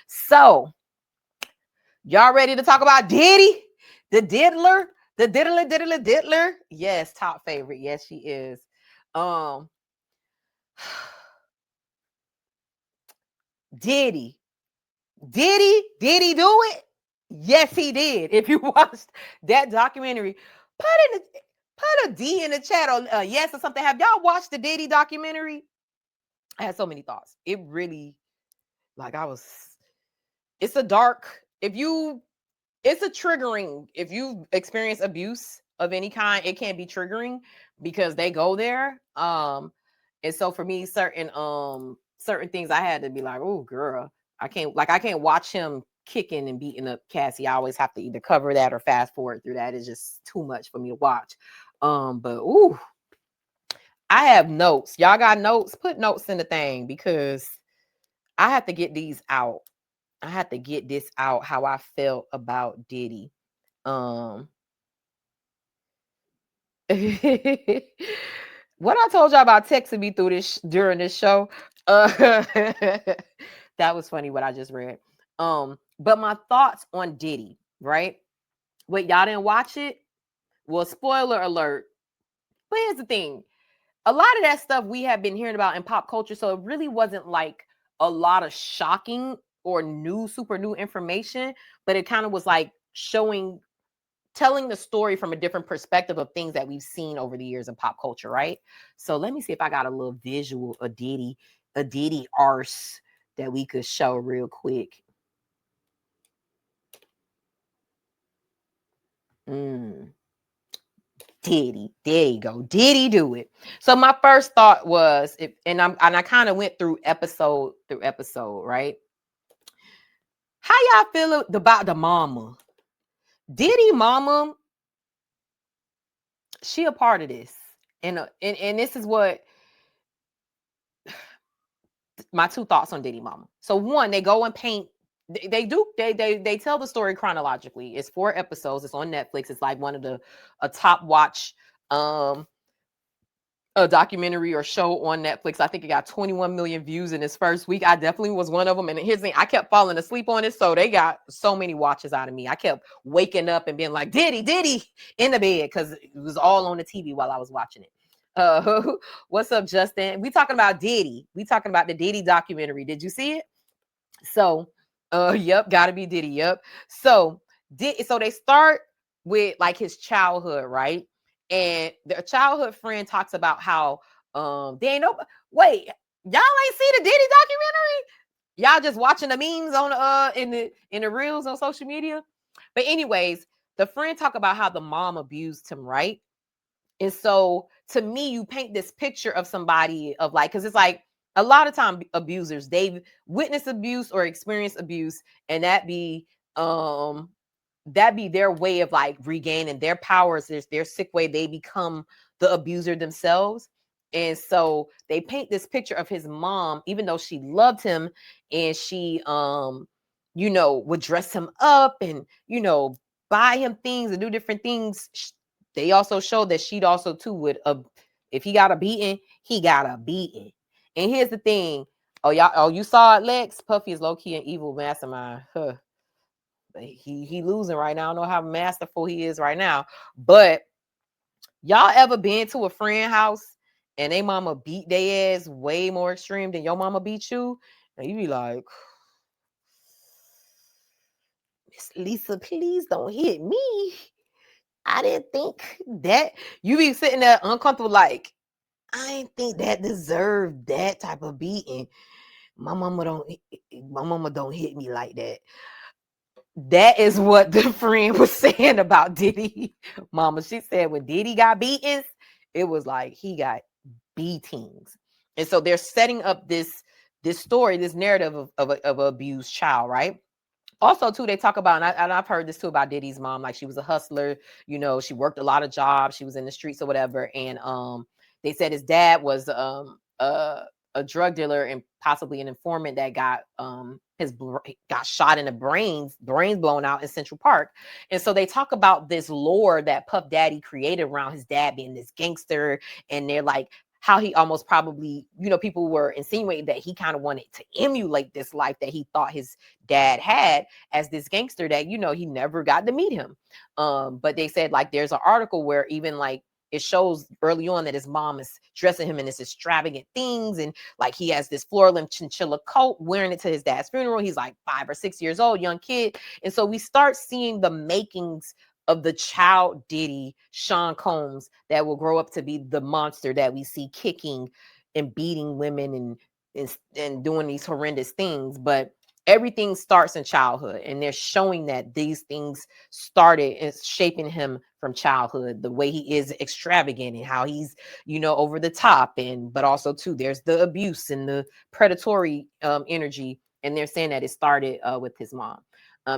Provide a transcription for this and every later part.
So, y'all ready to talk about Diddy? The diddler? The diddler? Yes, top favorite. Yes, she is. Diddy. Did he do it? Yes, he did. If you watched that documentary, put a D in the chat on yes or something. Have y'all watched the Diddy documentary? I had so many thoughts. It really, like, it's a dark, it's a triggering. If you experience abuse of any kind, it can be triggering because they go there. And so for me, certain things I had to be like, oh girl, I can't watch him kicking and beating up Cassie. I always have to either cover that or fast forward through that. It's just too much for me to watch. But ooh, I have notes. Y'all got notes? Put notes in the thing because I have to get these out. I had to get this out, how I felt about Diddy. What I told y'all about texting me through this during this show. That was funny what I just read. But my thoughts on Diddy, right? Wait, y'all didn't watch it? Well, spoiler alert. But here's the thing. A lot of that stuff we have been hearing about in pop culture, so it really wasn't like a lot of shocking or super new information, but it kind of was like telling the story from a different perspective of things that we've seen over the years in pop culture, right? So let me see if I got a little visual, a Diddy arse that we could show real quick. Diddy, there you go. Diddy do it. So my first thought was, I kind of went through episode, right? How y'all feel about the mama? Diddy mama, she a part of this. And this is what my two thoughts on Diddy mama. So one, they go and paint. They tell the story chronologically. It's 4 episodes. It's on Netflix. It's like one of a top watch a documentary or show on Netflix. I think it got 21 million views in its first week. I definitely was one of them. And here's the thing, I kept falling asleep on it. So they got so many watches out of me. I kept waking up and being like, Diddy in the bed because it was all on the TV while I was watching it. What's up, Justin? We talking about Diddy. We talking about the Diddy documentary. Did you see it? So, yep, gotta be Diddy. Yep. So they start with like his childhood, right? And the childhood friend talks about how they ain't wait, y'all ain't see the Diddy documentary? Y'all just watching the memes on in the reels on social media. But anyways, the friend talk about how the mom abused him, right? And so to me, you paint this picture of somebody of like, because it's like a lot of time abusers, they've witnessed abuse or experienced abuse, and that be their way of like regaining their powers. There's their sick way. They become the abuser themselves. And so they paint this picture of his mom, even though she loved him and she, would dress him up and, buy him things and do different things. They also show that she'd also too would, if he got a beating, he got a beating. And here's the thing. You saw it, Lex? Puffy is low-key an evil mastermind. Huh. He losing right now. I don't know how masterful he is right now. But y'all ever been to a friend house and they mama beat their ass way more extreme than your mama beat you? And you be like, Miss Lisa, please don't hit me. I didn't think that. You be sitting there uncomfortable like, I didn't think that deserved that type of beating. My mama don't hit me like that. That is what the friend was saying about Diddy. Mama, she said when Diddy got beatings, it was like he got beatings. And so they're setting up this story, this narrative of an abused child, right? Also, too, they talk about, and I've heard this too about Diddy's mom, like she was a hustler, she worked a lot of jobs, she was in the streets or whatever. And they said his dad was a drug dealer and possibly an informant that got got shot in the brains blown out in Central Park. And so they talk about this lore that Puff Daddy created around his dad being this gangster, and they're like, how he almost probably, people were insinuating that he kind of wanted to emulate this life that he thought his dad had as this gangster that, he never got to meet him. But they said like there's an article where even like it shows early on that his mom is dressing him in this extravagant things. And like he has this floral and chinchilla coat, wearing it to his dad's funeral. He's like 5 or 6 years old, young kid. And so we start seeing the makings of the child Diddy, Sean Combs, that will grow up to be the monster that we see kicking and beating women and doing these horrendous things. But everything starts in childhood, and they're showing that these things started and shaping him from childhood, the way he is extravagant and how he's, over the top. And but also too, there's the abuse and the predatory energy, and they're saying that it started with his mom.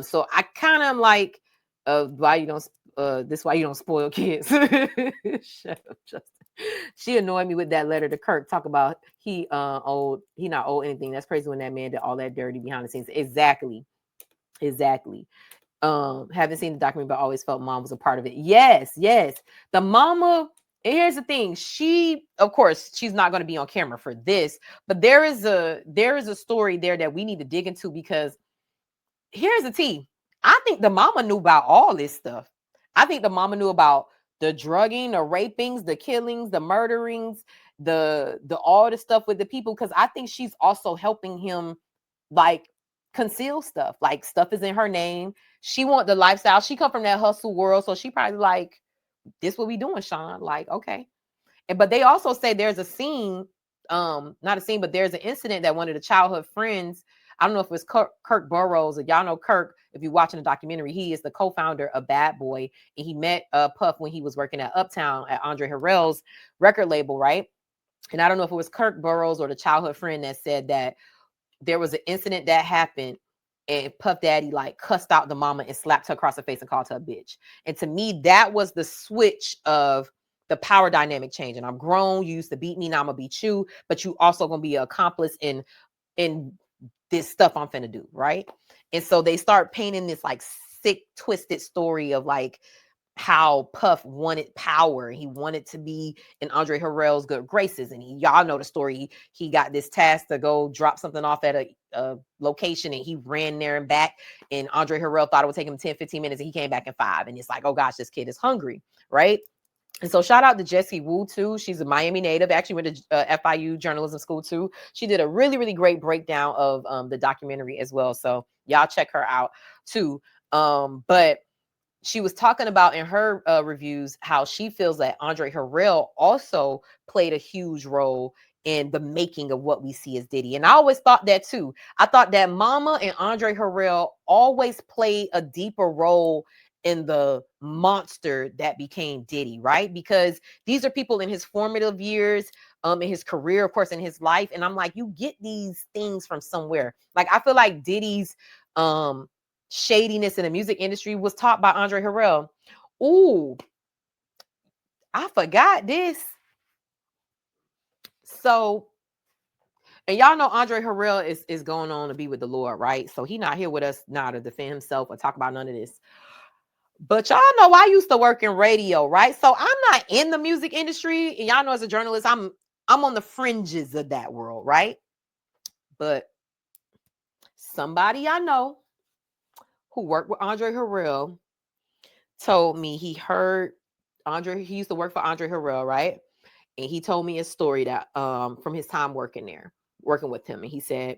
So I kind of like why you don't this why you don't spoil kids. Shut up, Justin. She annoyed me with that letter to Kirk. Talk about he not old anything. That's crazy when that man did all that dirty behind the scenes. Exactly. Haven't seen the documentary, but always felt mom was a part of it. Yes. The mama. And here's the thing. She, of course, she's not going to be on camera for this, but there is a story there that we need to dig into, because here's the tea. I think the mama knew about all this stuff. I think the mama knew about the drugging, the rapings, the killings, the murderings, the all the stuff with the people, because I think she's also helping him like conceal stuff. Like stuff is in her name. She want the lifestyle. She come from that hustle world, so she probably like, this what we doing, Sean. Like, okay. But they also say there's a scene, not a scene, but there's an incident that one of the childhood friends, I don't know if it was Kirk Burroughs, or y'all know Kirk, if you're watching the documentary, he is the co-founder of Bad Boy, and he met Puff when he was working at Uptown at Andre Harrell's record label, right? And I don't know if it was Kirk Burroughs or the childhood friend that said that there was an incident that happened, and Puff Daddy like cussed out the mama and slapped her across the face and called her a bitch. And to me, that was the switch of the power dynamic change. And I'm grown. You used to beat me, now I'm gonna beat you, but you also gonna be an accomplice in this stuff I'm finna do, right? And so they start painting this like sick, twisted story of like how Puff wanted power. He wanted to be in Andre Harrell's good graces. And y'all know the story. He got this task to go drop something off at a location, and he ran there and back. And Andre Harrell thought it would take him 10, 15 minutes, and he came back in 5. And it's like, oh gosh, this kid is hungry, right? And so shout out to Jessie Wu too. She's a Miami native, actually went to FIU journalism school too. She did a really, really great breakdown of the documentary as well. So y'all check her out too. But she was talking about in her reviews how she feels that Andre Harrell also played a huge role in the making of what we see as Diddy. And I always thought that too. I thought that Mama and Andre Harrell always played a deeper role in the monster that became Diddy, right? Because these are people in his formative years, in his career, of course, in his life. And I'm like, you get these things from somewhere. Like, I feel like Diddy's shadiness in the music industry was taught by Andre Harrell. Ooh, I forgot this. So, and y'all know Andre Harrell is going on to be with the Lord, right? So he not here with us now to defend himself or talk about none of this. But y'all know I used to work in radio, right? So I'm not in the music industry, and y'all know as a journalist, I'm on the fringes of that world, right? But somebody I know who worked with Andre Harrell told me he heard he used to work for Andre Harrell, right? And he told me a story that from his time working with him. And he said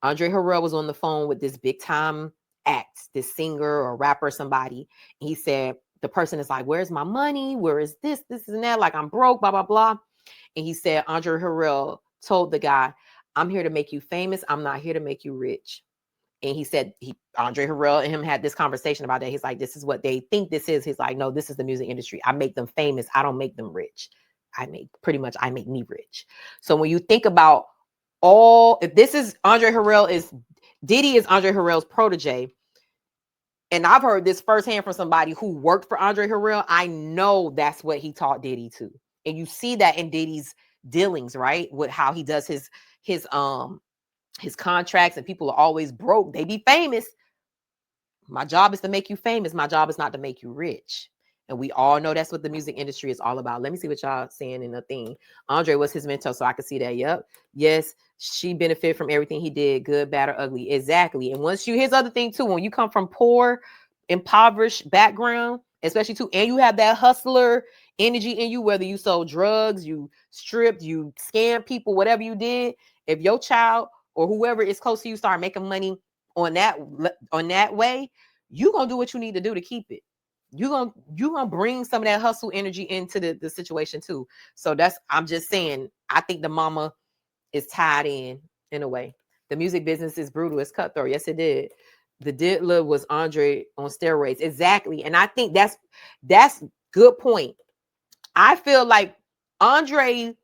Andre Harrell was on the phone with this big time act, this singer or rapper, somebody. And he said, the person is like, where's my money? Where is this and that? Like, I'm broke, blah, blah, blah. And he said, Andre Harrell told the guy, I'm here to make you famous. I'm not here to make you rich. And he said Andre Harrell and him had this conversation about that. He's like, this is what they think this is. He's like, no, this is the music industry. I make them famous. I don't make them rich. I make me rich. So when you think about if this is Diddy is Andre Harrell's protege, and I've heard this firsthand from somebody who worked for Andre Harrell, I know that's what he taught Diddy to. And you see that in Diddy's dealings, right? With how he does his contracts, and people are always broke. They be famous. My job is to make you famous. My job is not to make you rich. And we all know that's what the music industry is all about. Let me see what y'all saying in the thing. Andre was his mentor, so I could see that. Yep. Yes, she benefited from everything he did, good, bad, or ugly. Exactly. And once you, here's the other thing too, when you come from poor, impoverished background, especially too, and you have that hustler energy in you, whether you sold drugs, you stripped, you scammed people, whatever you did, if your child or whoever is close to you start making money on that way, you gonna do what you need to do to keep it. You gonna bring some of that hustle energy into the situation too. So that's, I'm just saying, I think the mama is tied in a way. The music business is brutal. It's cutthroat. Yes, it did. The Diddler was Andre on steroids. Exactly. And I think that's good point. I feel like Andre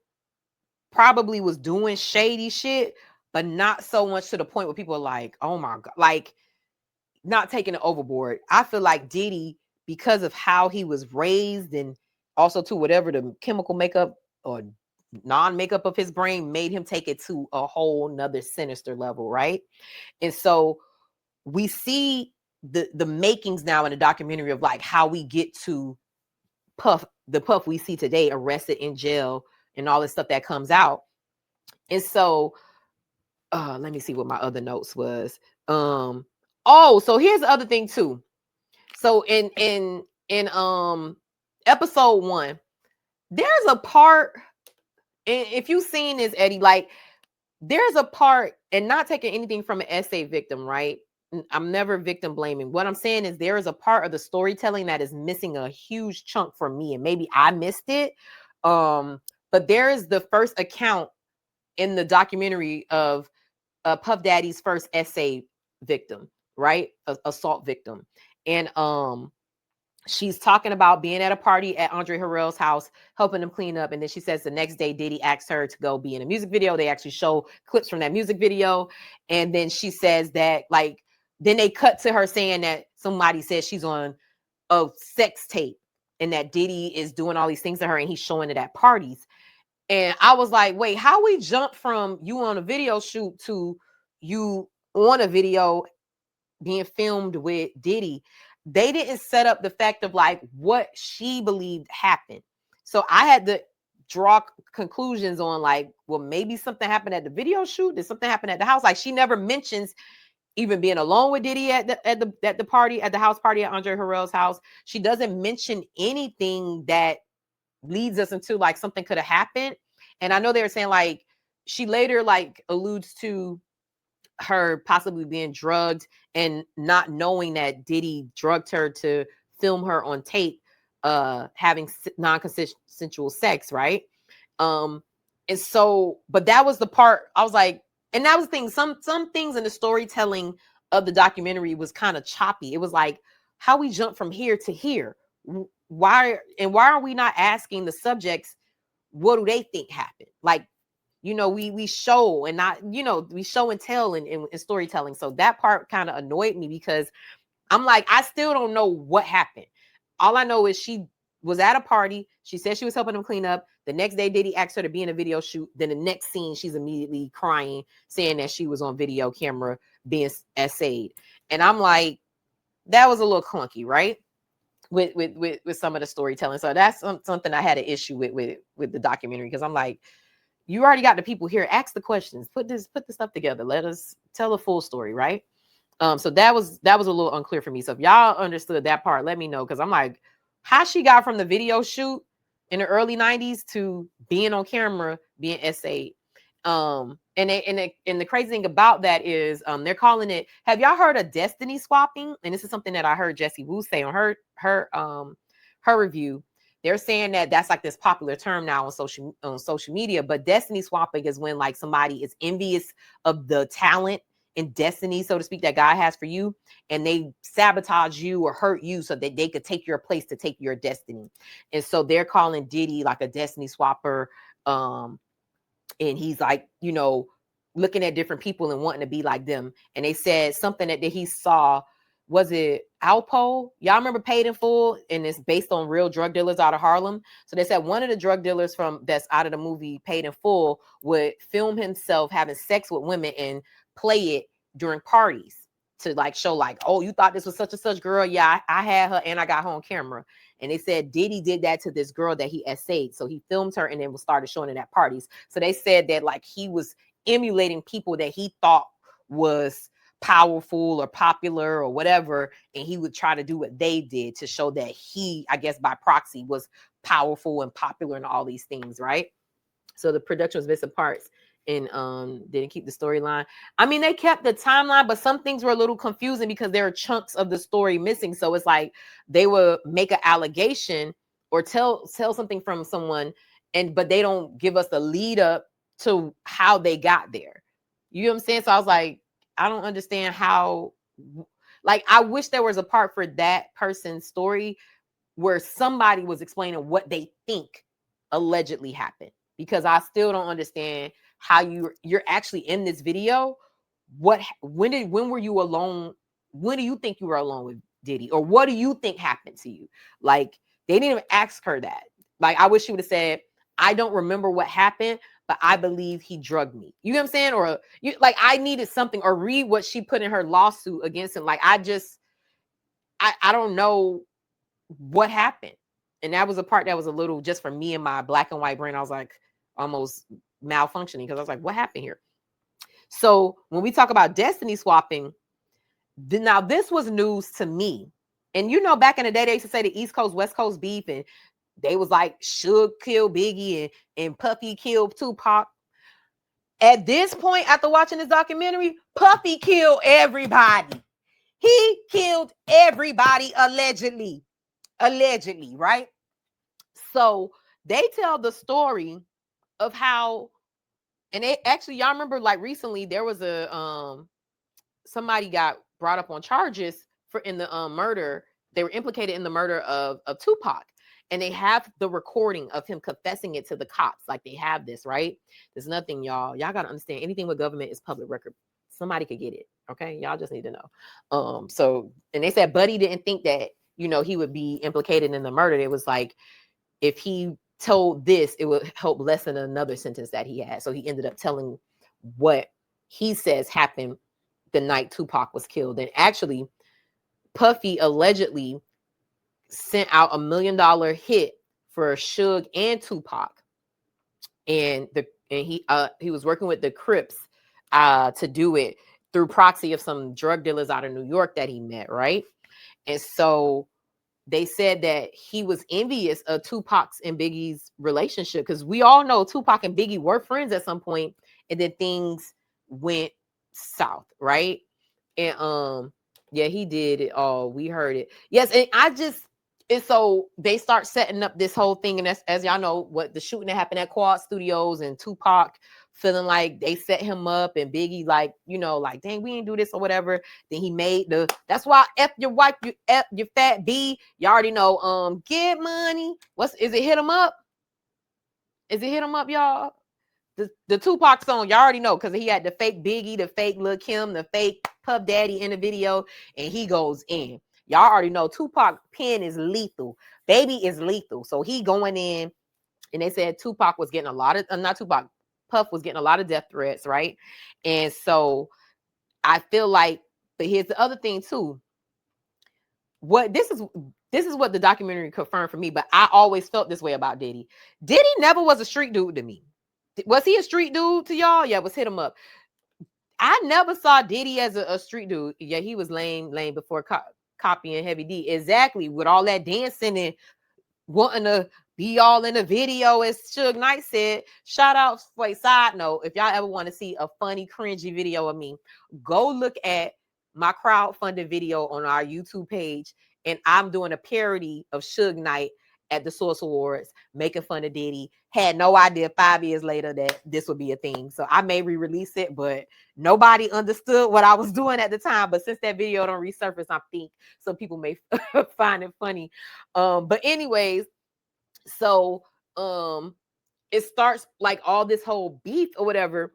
probably was doing shady shit, but not so much to the point where people are like, oh my God, like not taking it overboard. I feel like Diddy, because of how he was raised and also to whatever the chemical makeup or non-makeup of his brain made him take it to a whole nother sinister level, right? And so we see the makings now in the documentary of like how we get to the Puff we see today, arrested in jail and all this stuff that comes out. And so let me see what my other notes was. So here's the other thing too. So in episode 1, there's a part, and if you've seen this, Eddie, like there's a part, and not taking anything from an essay victim, right? I'm never victim blaming. What I'm saying is there is a part of the storytelling that is missing a huge chunk for me, and maybe I missed it. But there is the first account in the documentary of Puff Daddy's first essay victim, right? Assault victim. And she's talking about being at a party at Andre Harrell's house, helping him clean up. And then she says the next day, Diddy asked her to go be in a music video. They actually show clips from that music video. And then she says that, like, then they cut to her saying that somebody says she's on a sex tape and that Diddy is doing all these things to her and he's showing it at parties. And I was like, wait, how we jump from you on a video shoot to you on a video being filmed with Diddy? They didn't set up the fact of like what she believed happened. So I had to draw conclusions on like, well, maybe something happened at the video shoot. Did something happen at the house? Like she never mentions even being alone with Diddy at the party, at the house party at Andre Harrell's house. She doesn't mention anything that leads us into like something could have happened. And I know they were saying like she later like alludes to her possibly being drugged and not knowing that Diddy drugged her to film her on tape having non-consensual sex, right? And so, but that was the part I was like, and that was the thing, some things in the storytelling of the documentary was kind of choppy. It was like, how we jump from here to here. Why are we not asking the subjects what do they think happened? Like, you know, we show and not, you know, we show and tell in storytelling. So that part kind of annoyed me because I'm like, I still don't know what happened. All I know is she was at a party. She said she was helping him clean up. The next day, Diddy asked her to be in a video shoot. Then the next scene, she's immediately crying, saying that she was on video camera being essayed. And I'm like, that was a little clunky, right? With some of the storytelling. So that's something I had an issue with the documentary, because I'm like, you already got the people here. Ask the questions. Put the stuff together. Let us tell the full story, right? So that was a little unclear for me. So if y'all understood that part, let me know, because I'm like, how she got from the video shoot in the early 90s to being on camera, being essayed. And the crazy thing about that is they're calling it, have y'all heard of destiny swapping? And this is something that I heard Jessie Wu say on her review. They're saying that that's like this popular term now on social media, but destiny swapping is when like somebody is envious of the talent and destiny, so to speak, that God has for you, and they sabotage you or hurt you so that they could take your place to take your destiny. And so they're calling Diddy like a destiny swapper. And he's like, you know, looking at different people and wanting to be like them. And they said something that he saw, was it Alpo? Y'all remember Paid in Full? And it's based on real drug dealers out of Harlem. So they said one of the drug dealers that's out of the movie Paid in Full would film himself having sex with women and play it during parties to like show like, oh, you thought this was such and such girl. Yeah, I had her and I got her on camera. And they said Diddy did that to this girl that he essayed. So he filmed her and then started showing it at parties. So they said that like he was emulating people that he thought was powerful or popular or whatever, and he would try to do what they did to show that he, I guess by proxy, was powerful and popular and all these things, right? So the production was missing parts and didn't keep the storyline. I mean, they kept the timeline, but some things were a little confusing because there are chunks of the story missing. So it's like they would make an allegation or tell something from someone, but they don't give us the lead up to how they got there. You know what I'm saying? So I was like, I don't understand how, like, I wish there was a part for that person's story where somebody was explaining what they think allegedly happened, because I still don't understand how you're actually in this video. When were you alone? When do you think you were alone with Diddy? Or what do you think happened to you? Like, they didn't even ask her that. Like, I wish she would have said, I don't remember what happened, but I believe he drugged me. You know what I'm saying? Or like, I needed something, or read what she put in her lawsuit against him. Like, I don't know what happened. And that was a part that was a little, just for me and my black and white brain, I was like almost malfunctioning, because I was like, what happened here? So when we talk about destiny swapping, now this was news to me. And you know, back in the day, they used to say the East Coast, West Coast beef, and they was like, Suge killed Biggie and Puffy killed Tupac. At this point, after watching this documentary, Puffy killed everybody. He killed everybody allegedly, right? So they tell the story of how, and they actually, y'all remember, like recently there was a somebody got brought up on charges for in the murder. They were implicated in the murder of Tupac. And they have the recording of him confessing it to the cops. Like, they have this, right? There's nothing, y'all got to understand, anything with government is public record. Somebody could get it. Okay. Y'all just need to know. So, and they said Buddy didn't think that, you know, he would be implicated in the murder. It was like, if he told this, it would help lessen another sentence that he had. So he ended up telling what he says happened the night Tupac was killed. And actually, Puffy allegedly sent out $1 million hit for Suge and Tupac, and he was working with the Crips to do it through proxy of some drug dealers out of New York that he met, right? And so they said that he was envious of Tupac's and Biggie's relationship, because we all know Tupac and Biggie were friends at some point, and then things went south, right? And yeah, he did it all. We heard it. Yes, and so they start setting up this whole thing, and as y'all know, what the shooting that happened at Quad Studios, and Tupac feeling like they set him up, and Biggie like, you know, like, dang, we ain't do this or whatever. Then he made that's why F your wife, you F your fat B. You already know, get money. Is it hit him up? Is it hit him up, y'all? The Tupac song, y'all already know, because he had the fake Biggie, the fake Lil Kim, the fake Puff Daddy in the video, and he goes in. Y'all already know Tupac pen is lethal. Baby is lethal. So he going in, and they said Tupac was getting a lot of, not Tupac, Puff was getting a lot of death threats, right? And so I feel like, but here's the other thing too. This is what the documentary confirmed for me, but I always felt this way about Diddy. Diddy never was a street dude to me. Was he a street dude to y'all? Yeah, was hit him up. I never saw Diddy as a street dude. Yeah, he was lame before copying Heavy D. Exactly, with all that dancing and wanting to be all in the video, as Suge Knight said. Shout out for a side note, if y'all ever want to see a funny, cringy video of me, go look at my crowdfunded video on our YouTube page, and I'm doing a parody of Suge Knight at the Source Awards, making fun of Diddy. Had no idea 5 years later that this would be a thing. So I may re-release it, but nobody understood what I was doing at the time. But since that video don't resurface, I think some people may find it funny. But anyways, so it starts like all this whole beef or whatever.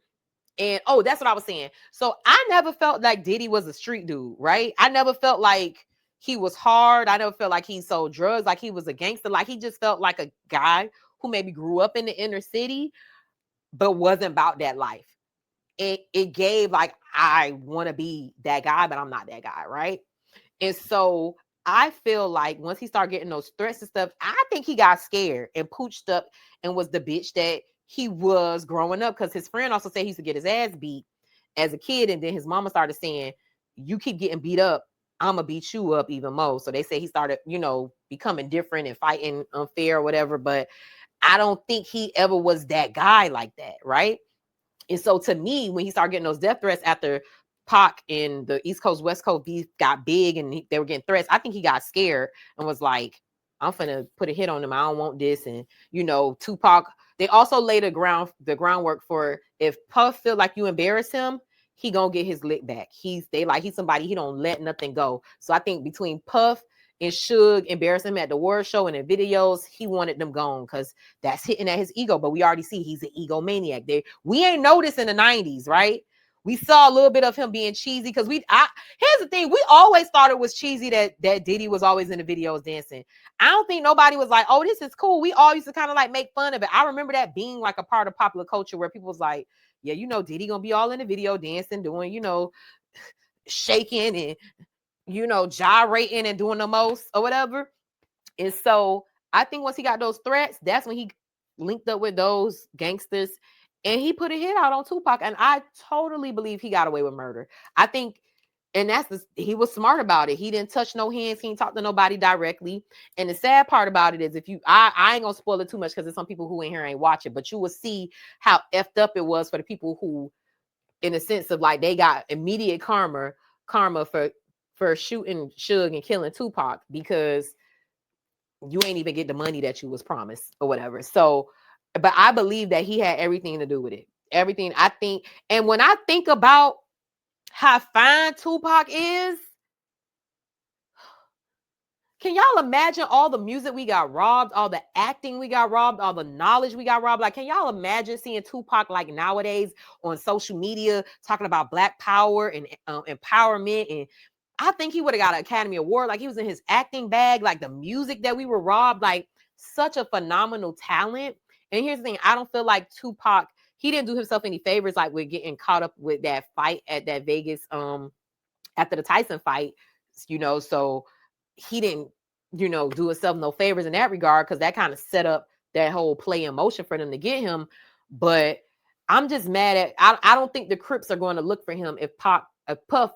And that's what I was saying. So I never felt like Diddy was a street dude, right? I never felt like he was hard. I never felt like he sold drugs, like he was a gangster. Like, he just felt like a guy who maybe grew up in the inner city, but wasn't about that life. it gave like, I want to be that guy, but I'm not that guy, right? And so I feel like once he started getting those threats and stuff, I think he got scared and pooched up and was the bitch that he was growing up. Because his friend also said he used to get his ass beat as a kid. And then his mama started saying, you keep getting beat up, I'm going to beat you up even more. So they say he started, becoming different and fighting unfair or whatever. But I don't think he ever was that guy like that, right? And so to me, when he started getting those death threats after Pac and the East Coast, West Coast beef got big and they were getting threats, I think he got scared and was like, I'm finna put a hit on him. I don't want this. And, Tupac, they also laid the groundwork for, if Puff feel like you embarrass him, he gonna get his lick back. He's somebody, he don't let nothing go. So I think between Puff and Suge embarrassing him at the award show and in videos, he wanted them gone because that's hitting at his ego. But we already see he's an egomaniac. We ain't noticed in the 90s, right? We saw a little bit of him being cheesy because here's the thing, we always thought it was cheesy that Diddy was always in the videos dancing. I don't think nobody was like, oh, this is cool. We all used to kind of like make fun of it. I remember that being like a part of popular culture where people was like, yeah, Diddy gonna be all in the video dancing, doing, shaking and gyrating and doing the most or whatever. And so I think once he got those threats, that's when he linked up with those gangsters and he put a hit out on Tupac. And I totally believe he got away with murder. I think, and he was smart about it. He didn't touch no hands. He didn't talk to nobody directly. And the sad part about it is I ain't gonna spoil it too much because there's some people who in here ain't watching, but you will see how effed up it was for the people who, in a sense of like, they got immediate karma for shooting Suge and killing Tupac because you ain't even get the money that you was promised or whatever. So, but I believe that he had everything to do with it. Everything, I think. And when I think about how fine Tupac is, can y'all imagine all the music we got robbed, all the acting we got robbed, all the knowledge we got robbed? Like, can y'all imagine seeing Tupac like nowadays on social media talking about Black power and empowerment? And I think he would have got an Academy Award. Like, he was in his acting bag, like the music that we were robbed, like such a phenomenal talent. And here's the thing, I don't feel like Tupac, he didn't do himself any favors, like with getting caught up with that fight at that Vegas, after the Tyson fight, so he didn't, do himself no favors in that regard, because that kind of set up that whole play in motion for them to get him. But I'm just mad at, I don't think the Crips are going to look for him if Puff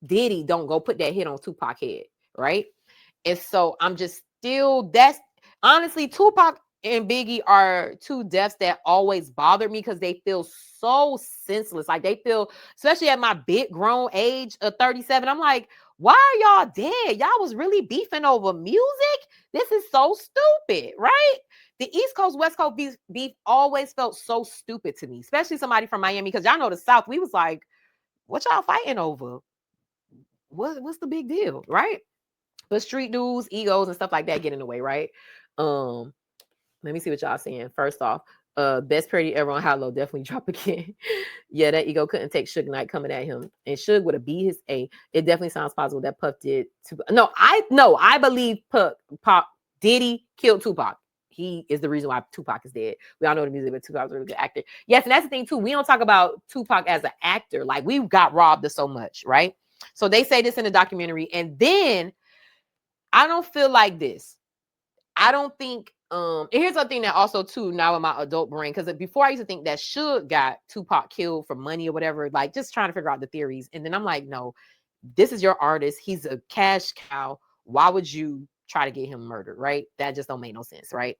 Diddy don't go put that hit on Tupac head, right? And so I'm just that's honestly, Tupac and Biggie are two deaths that always bothered me because they feel so senseless. Like, they feel, especially at my big grown age of 37, I'm like, why are y'all dead? Y'all was really beefing over music? This is so stupid, right? The East Coast, West Coast beef always felt so stupid to me, especially somebody from Miami, because y'all know the South, we was like, what y'all fighting over? What's the big deal, right? But street dudes, egos, and stuff like that get in the way, right? Let me see what y'all saying. First off, best parody ever on Hollow, definitely drop again. Yeah, that ego couldn't take Suge Knight coming at him, and Suge would have beat his A. It definitely sounds possible that Puff did. I believe Pop Diddy killed Tupac. He is the reason why Tupac is dead. We all know the music, but Tupac's a really good actor. Yes, and that's the thing too. We don't talk about Tupac as an actor. Like, we got robbed of so much, right? So they say this in the documentary, and then I don't feel like this. I don't think, and here's the thing that also too, now in my adult brain, because before I used to think that Suge got Tupac killed for money or whatever, like just trying to figure out the theories. And then I'm like, no, this is your artist. He's a cash cow. Why would you try to get him murdered, right? That just don't make no sense, right?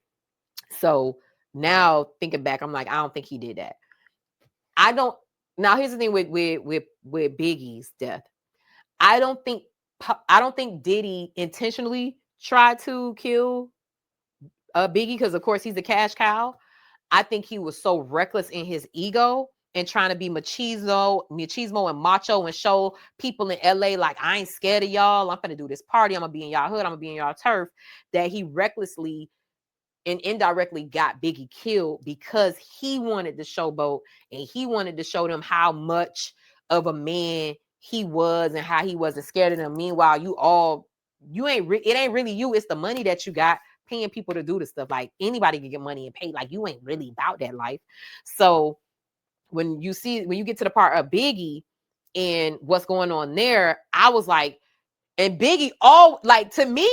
So now thinking back, I'm like, I don't think he did that. Now here's the thing with Biggie's death. I don't think Diddy intentionally tried to kill Biggie, because of course he's a cash cow. I think he was so reckless in his ego and trying to be machismo and macho and show people in LA like, I ain't scared of y'all. I'm gonna do this party. I'm gonna be in y'all hood. I'm gonna be in y'all turf. That he recklessly and indirectly got Biggie killed because he wanted to showboat and he wanted to show them how much of a man he was and how he wasn't scared of them. Meanwhile, it ain't really you. It's the money that you got paying people to do the stuff. Like, anybody can get money and pay. Like, you ain't really about that life. So when you get to the part of Biggie and what's going on there, I was like, and Biggie, all like, to me,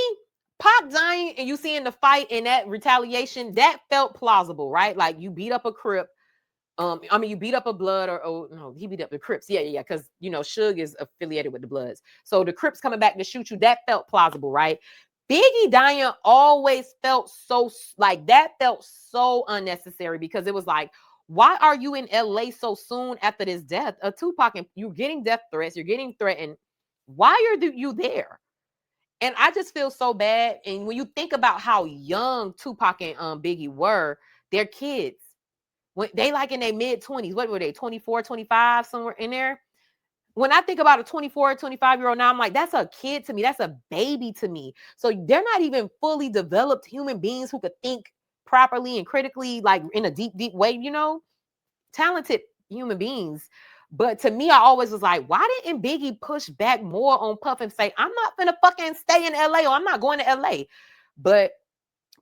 Pac dying and you seeing the fight and that retaliation, that felt plausible, right? Like, you beat up a Crip. I mean, you beat up a Blood, or oh no, he beat up the Crips. Yeah, because Suge is affiliated with the Bloods. So the Crips coming back to shoot you, that felt plausible, right? Biggie dying always felt so, like, that felt so unnecessary, because it was like, why are you in LA so soon after this death of Tupac? And you're getting death threats, you're getting threatened. Why are you there? And I just feel so bad. And when you think about how young Tupac and Biggie were, they're kids. When they like in their mid-20s, what were they, 24, 25, somewhere in there? When I think about a 24, 25-year-old now, I'm like, that's a kid to me. That's a baby to me. So they're not even fully developed human beings who could think properly and critically, like in a deep, deep way, talented human beings. But to me, I always was like, why didn't Biggie push back more on Puff and say, I'm not gonna fucking stay in LA, or I'm not going to LA? But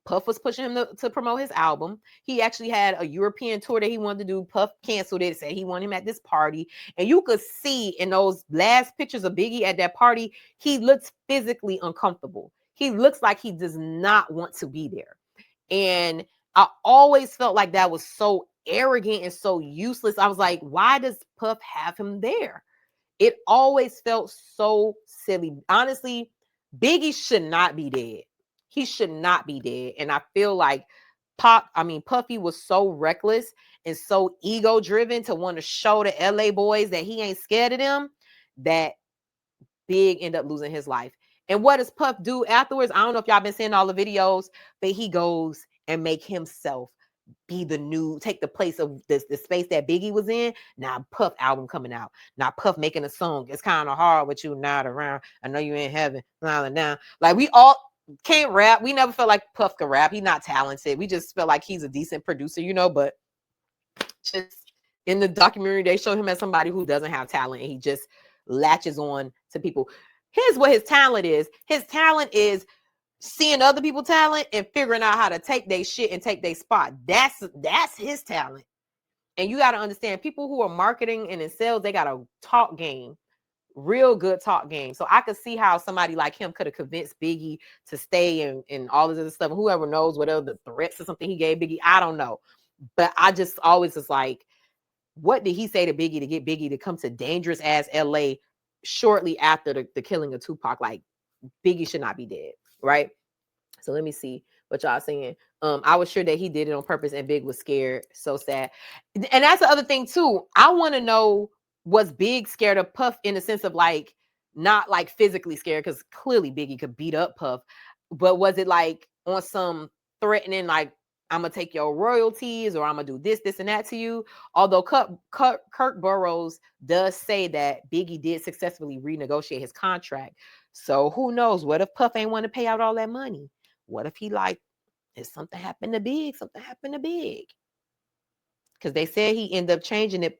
Puff was pushing him to promote his album. He actually had a European tour that he wanted to do. Puff canceled it, said he wanted him at this party. And you could see in those last pictures of Biggie at that party, he looks physically uncomfortable. He looks like he does not want to be there. And I always felt like that was so arrogant and so useless. I was like, why does Puff have him there? It always felt so silly. Honestly, Biggie should not be dead. He should not be dead. And I feel like Puffy was so reckless and so ego driven to want to show the LA boys that he ain't scared of them, that Big ended up losing his life. And what does Puff do afterwards? I don't know if y'all been seeing all the videos, but he goes and make himself be take the place of the space that Biggie was in. Now Puff album coming out. Now Puff making a song. It's kind of hard with you not around. I know you in heaven. Down. Like, we all can't rap. We never felt like Puff could rap. He's not talented. We just felt like he's a decent producer, but just in the documentary, they show him as somebody who doesn't have talent, and he just latches on to people. Here's what his talent is. His talent is seeing other people's talent and figuring out how to take their shit and take their spot. That's his talent. And you got to understand, people who are marketing and in sales, they got a talk game, real good talk game. So I could see how somebody like him could have convinced Biggie to stay and all this other stuff. Whoever knows what other threats or something he gave Biggie, I don't know. But I just always was like, what did he say to Biggie to get Biggie to come to dangerous ass LA shortly after the killing of Tupac? Like, Biggie should not be dead, right? So let me see what y'all saying. I was sure that he did it on purpose and Big was scared. So sad. And that's the other thing too. I want to know, was Big scared of Puff in the sense of like, not like physically scared, because clearly Biggie could beat up Puff, but was it like on some threatening, like, I'm gonna take your royalties, or I'm gonna do this and that to you? Although Kirk Burroughs does say that Biggie did successfully renegotiate his contract. So who knows? What if Puff ain't want to pay out all that money? What if he like, if something happened to Big, because they said he ended up changing it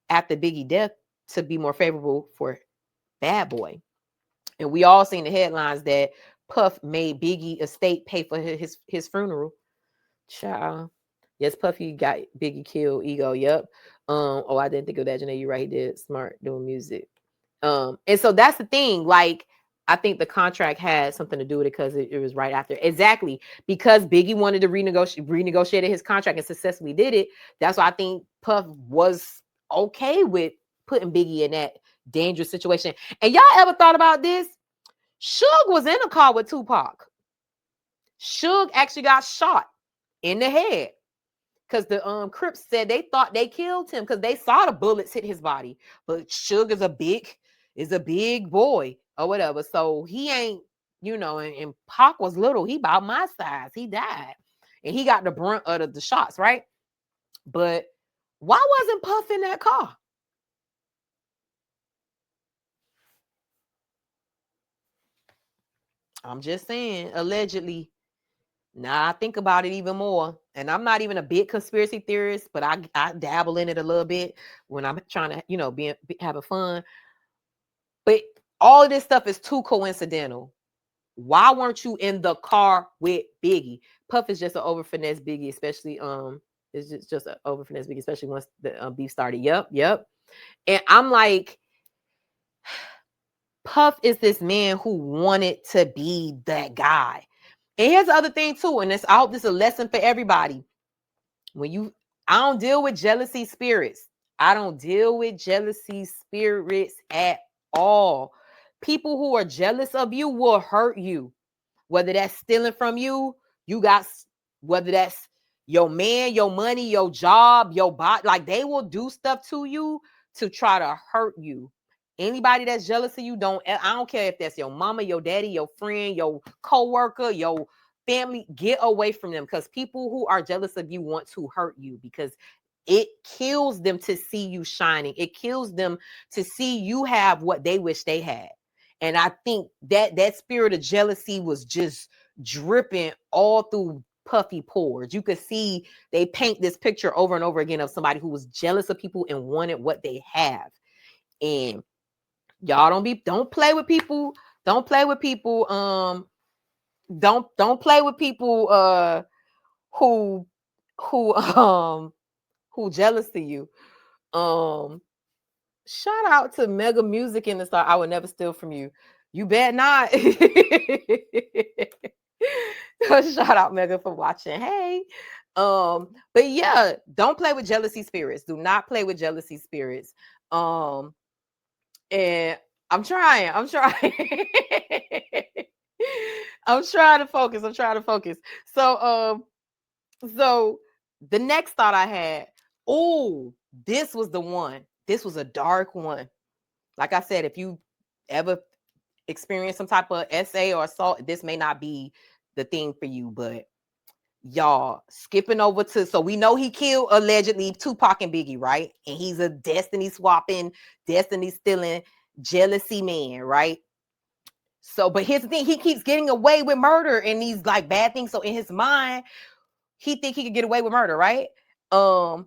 after Biggie death to be more favorable for Bad Boy. And we all seen the headlines that Puff made Biggie estate pay for his funeral. Child. Yes, Puffy got Biggie killed. Ego. Yep. Oh, I didn't think of that, Janey. You're right. He did smart doing music. And so that's the thing. Like, I think the contract had something to do with it, because it was right after. Exactly. Because Biggie wanted to renegotiate his contract and successfully did it. That's why I think Puff was okay with putting Biggie in that dangerous situation. And y'all ever thought about this? Suge was in a car with Tupac. Suge actually got shot in the head, because the Crips said they thought they killed him because they saw the bullets hit his body. But Suge is a big boy or whatever, so he ain't, and Pac was little. He about my size. He died, and he got the brunt of the shots, right? But why wasn't Puff in that car? I'm just saying, allegedly. Now I think about it even more, and I'm not even a big conspiracy theorist, but I dabble in it a little bit when I'm trying to, be having fun. But all of this stuff is too coincidental. Why weren't you in the car with Biggie? Puff is just an over finesse Biggie, especially It's just over for next week, especially once the beef started. Yep. And I'm like, Puff is this man who wanted to be that guy. And here's the other thing too, and I hope this is a lesson for everybody. I don't deal with jealousy spirits. I don't deal with jealousy spirits at all. People who are jealous of you will hurt you. Whether that's stealing from you, whether that's your man, your money, your job, your body, like they will do stuff to you to try to hurt you. Anybody that's jealous of you, I don't care if that's your mama, your daddy, your friend, your coworker, your family, get away from them, because people who are jealous of you want to hurt you, because it kills them to see you shining. It kills them to see you have what they wish they had. And I think that spirit of jealousy was just dripping all through Puffy pores. You could see they paint this picture over and over again of somebody who was jealous of people and wanted what they have. And y'all don't play with people. Don't play with people. Don't play with people who jealous of you. Shout out to Mega Music in the Star. I would never steal from you. You bet not. Shout out Mega for watching. Hey. But yeah, don't play with jealousy spirits. Do not play with jealousy spirits. And I'm trying. I'm trying to focus. So the next thought I had, this was the one. This was a dark one. Like I said, if you ever experience some type of SA or assault, this may not be the thing for you. But y'all, skipping over to, so we know he killed allegedly Tupac and Biggie, right? And he's a destiny swapping, destiny stealing, jealousy man, right? So, but here's the thing, he keeps getting away with murder and these like bad things. So in his mind, he think he could get away with murder, right? And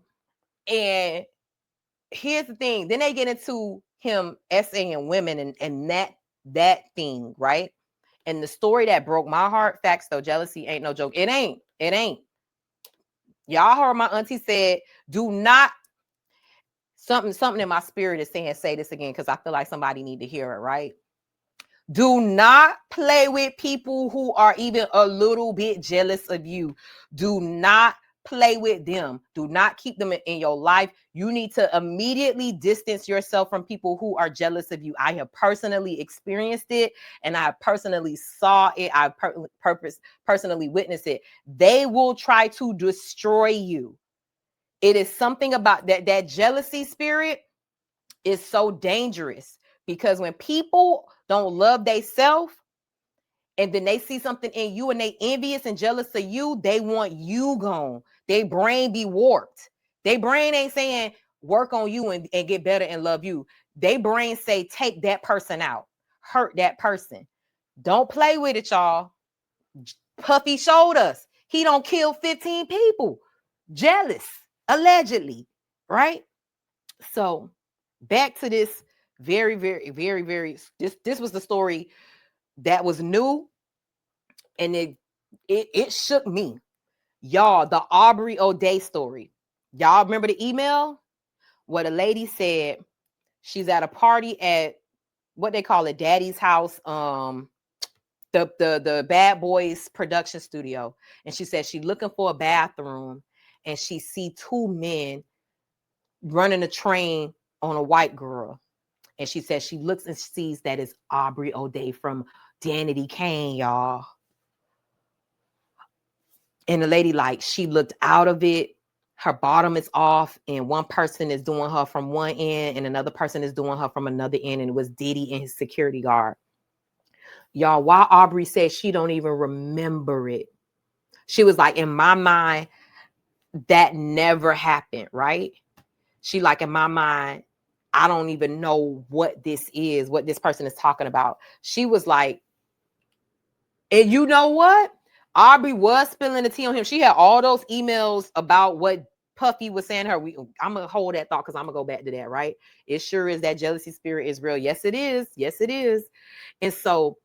here's the thing. Then they get into him essaying women and that thing, right? And the story that broke my heart, facts though, jealousy ain't no joke. It ain't. Y'all heard my auntie said, do not, something in my spirit is saying, say this again, because I feel like somebody need to hear it, right? Do not play with people who are even a little bit jealous of you. Do not play with them. Do not keep them in your life. You need to immediately distance yourself from people who are jealous of you. I have personally experienced it, and I personally saw it. I personally witnessed it. They will try to destroy you. It is something about that jealousy spirit is so dangerous, because when people don't love themselves, and then they see something in you and they envious and jealous of you, they want you gone. Their brain be warped. Their brain ain't saying work on you and get better and love you. Their brain say take that person out, hurt that person. Don't play with it, y'all. Puffy showed us he don't kill 15 people. Jealous, allegedly, right? So back to this very, very, very, very, this was the story that was new, and it shook me. Y'all, the Aubrey O'Day story. Y'all remember the email? What a lady said, she's at a party at what they call it, Daddy's house, the Bad Boys production studio. And she said she's looking for a bathroom, and she see two men running a train on a white girl. And she says she looks and sees that it's Aubrey O'Day from Danity Kane, y'all. And the lady, like, she looked out of it. Her bottom is off, and one person is doing her from one end, and another person is doing her from another end. And it was Diddy and his security guard. Y'all, while Aubrey said she don't even remember it, she was like, in my mind, that never happened, right? She like, in my mind, I don't even know what this is, what this person is talking about. She was like, and you know what? Aubrey was spilling the tea on him. She had all those emails about what Puffy was saying to her. I'm going to hold that thought because I'm going to go back to that, right? It sure is, that jealousy spirit is real. Yes, it is. Yes, it is. And so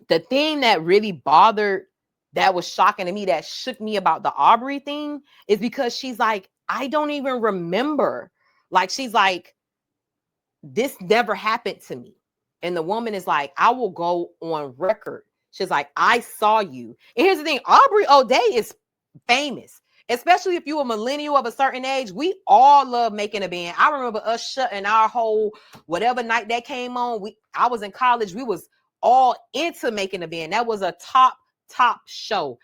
the thing that really bothered that was shocking to me, that shook me about the Aubrey thing, is because she's like, I don't even remember. Like, she's like, this never happened to me. And the woman is like, I will go on record. She's like, I saw you. And here's the thing, Aubrey O'Day is famous, especially if you're a millennial of a certain age. We all love making a band. I remember us shutting our whole whatever night that came on. I was in college. We was all into making a band. That was a top show.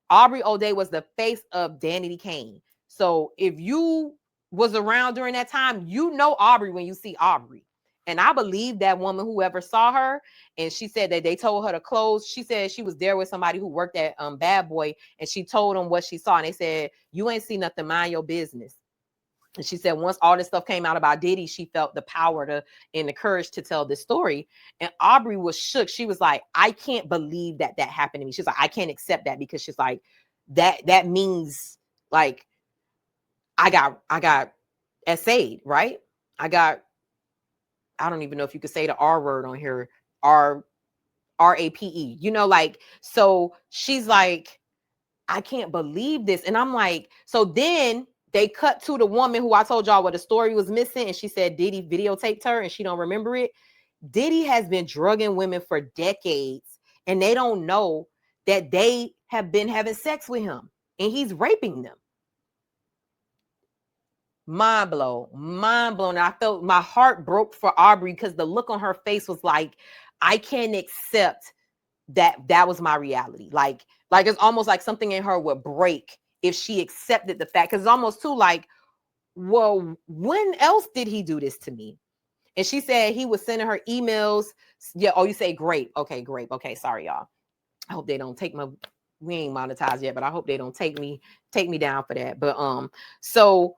Aubrey O'Day was the face of Danity Kane. So if you was around during that time, you know Aubrey when you see Aubrey. And I believe that woman, whoever saw her, and she said that they told her to close. She said she was there with somebody who worked at Bad Boy, and she told them what she saw. And they said, you ain't see nothing, mind your business. And she said once all this stuff came out about Diddy, she felt the power and the courage to tell this story. And Aubrey was shook. She was like, I can't believe that happened to me. She's like, I can't accept that, because she's like, that means like I got essayed, right? I don't even know if you could say the R word on here, RAPE, like, so she's like, I can't believe this. And I'm like, so then they cut to the woman who I told y'all what the story was missing. And she said Diddy videotaped her and she don't remember it. Diddy has been drugging women for decades, and they don't know that they have been having sex with him and he's raping them. Mind blown. I felt my heart broke for Aubrey, because the look on her face was like, I can't accept that was my reality. Like it's almost like something in her would break if she accepted the fact, because it's almost too like, well, when else did he do this to me? And she said he was sending her emails. Yeah. Oh, you say grape. Okay, grape. Okay, sorry, y'all. I hope they don't take we ain't monetized yet, but I hope they don't take me down for that. But so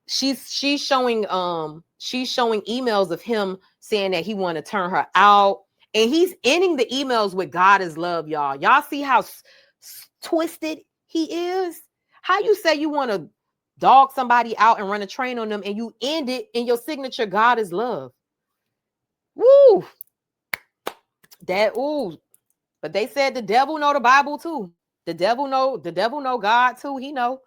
she's showing emails of him saying that he want to turn her out, and he's ending the emails with God is love. Y'all see how twisted he is? How you say you want to dog somebody out and run a train on them, and you end it in your signature, God is love. Woo! But they said the devil know the Bible too. The devil know God too. He know.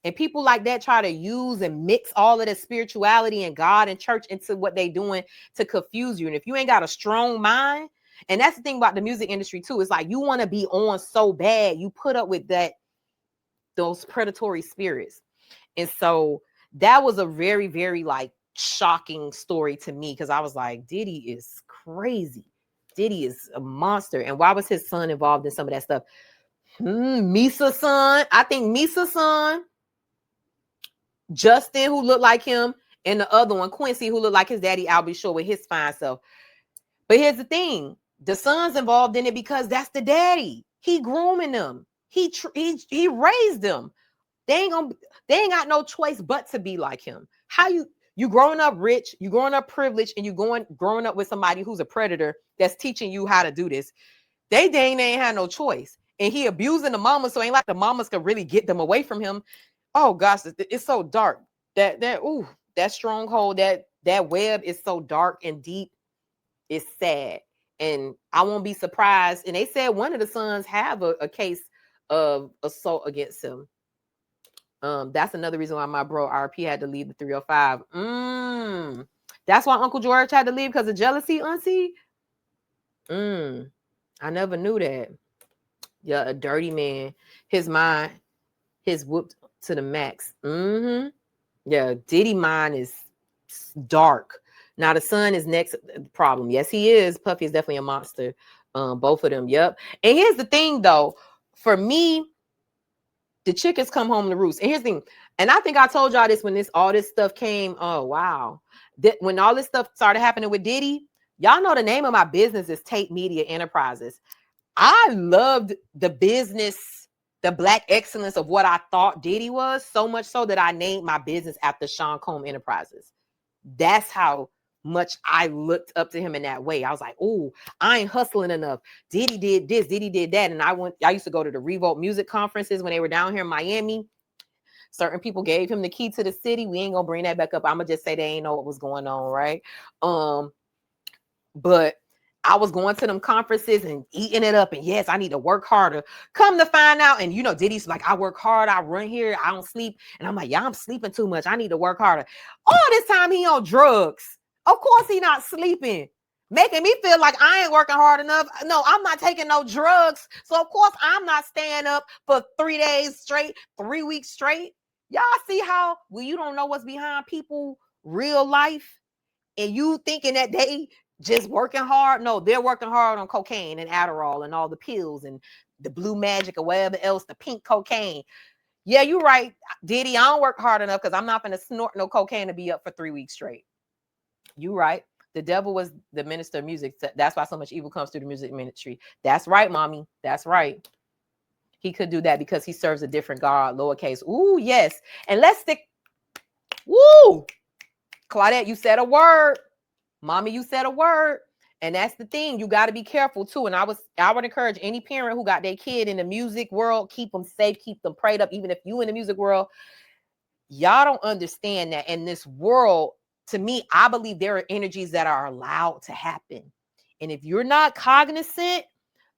And people like that try to use and mix all of the spirituality and God and church into what they doing to confuse you. And if you ain't got a strong mind, and that's the thing about the music industry too, it's like you want to be on so bad, you put up with those predatory spirits. And so that was a very, very like shocking story to me, because I was like, Diddy is crazy. Diddy is a monster. And why was his son involved in some of that stuff? Misa's son. I think Misa's son, Justin, who looked like him, and the other one, Quincy, who looked like his daddy, I'll be sure, with his fine self. But here's the thing. The son's involved in it because that's the daddy. He grooming them. He raised them. They ain't got no choice but to be like him. How you growing up rich, you growing up privileged, and you growing up with somebody who's a predator that's teaching you how to do this. They ain't had no choice. And he abusing the mama, so ain't like the mamas could really get them away from him. Oh gosh, it's so dark. That stronghold, that web is so dark and deep. It's sad. And I won't be surprised. And they said one of the sons have a case of assault against him. That's another reason why my bro RP had to leave the 305. That's why Uncle George had to leave, because of jealousy, Auntie. I never knew that. Yeah, a dirty man. His mind, his whooped to the max. Yeah, Diddy mind is dark. Now the son is next problem. Yes, he is. Puffy is definitely a monster. Both of them. Yep. And here's the thing, though. For me, the chickens come home to roost. And here's the thing. And I think I told y'all this when all this stuff came. Oh, wow. When all this stuff started happening with Diddy, y'all know the name of my business is Tate Media Enterprises. I loved the business, the black excellence of what I thought Diddy was, so much so that I named my business after Sean Combs Enterprises. That's how much I looked up to him in that way. I was like, oh, I ain't hustling enough. Diddy did this, Diddy did that. And I used to go to the Revolt music conferences when they were down here in Miami. Certain people gave him the key to the city. We ain't gonna bring that back up. I'm gonna just say they ain't know what was going on, right? But I was going to them conferences and eating it up. And yes, I need to work harder. Come to find out. And Diddy's like, I work hard. I run here. I don't sleep. And I'm like, yeah, I'm sleeping too much. I need to work harder. All this time he on drugs. Of course he not sleeping. Making me feel like I ain't working hard enough. No, I'm not taking no drugs. So of course I'm not staying up for 3 days straight, 3 weeks straight. Y'all see how you don't know what's behind people real life and you thinking that they just working hard? No, they're working hard on cocaine and Adderall and all the pills and the blue magic or whatever else, the pink cocaine. Yeah, you're right, Diddy. I don't work hard enough because I'm not going to snort no cocaine to be up for 3 weeks straight. You right. The devil was the minister of music. That's why so much evil comes through the music ministry. That's right, mommy. That's right. He could do that because he serves a different God, lowercase. Ooh, yes. And let's stick. Woo! Claudette, you said a word. Mommy, you said a word. And that's the thing. You got to be careful too. And I would encourage any parent who got their kid in the music world, keep them safe, keep them prayed up. Even if you in the music world, y'all don't understand that in this world, to me, I believe there are energies that are allowed to happen. And if you're not cognizant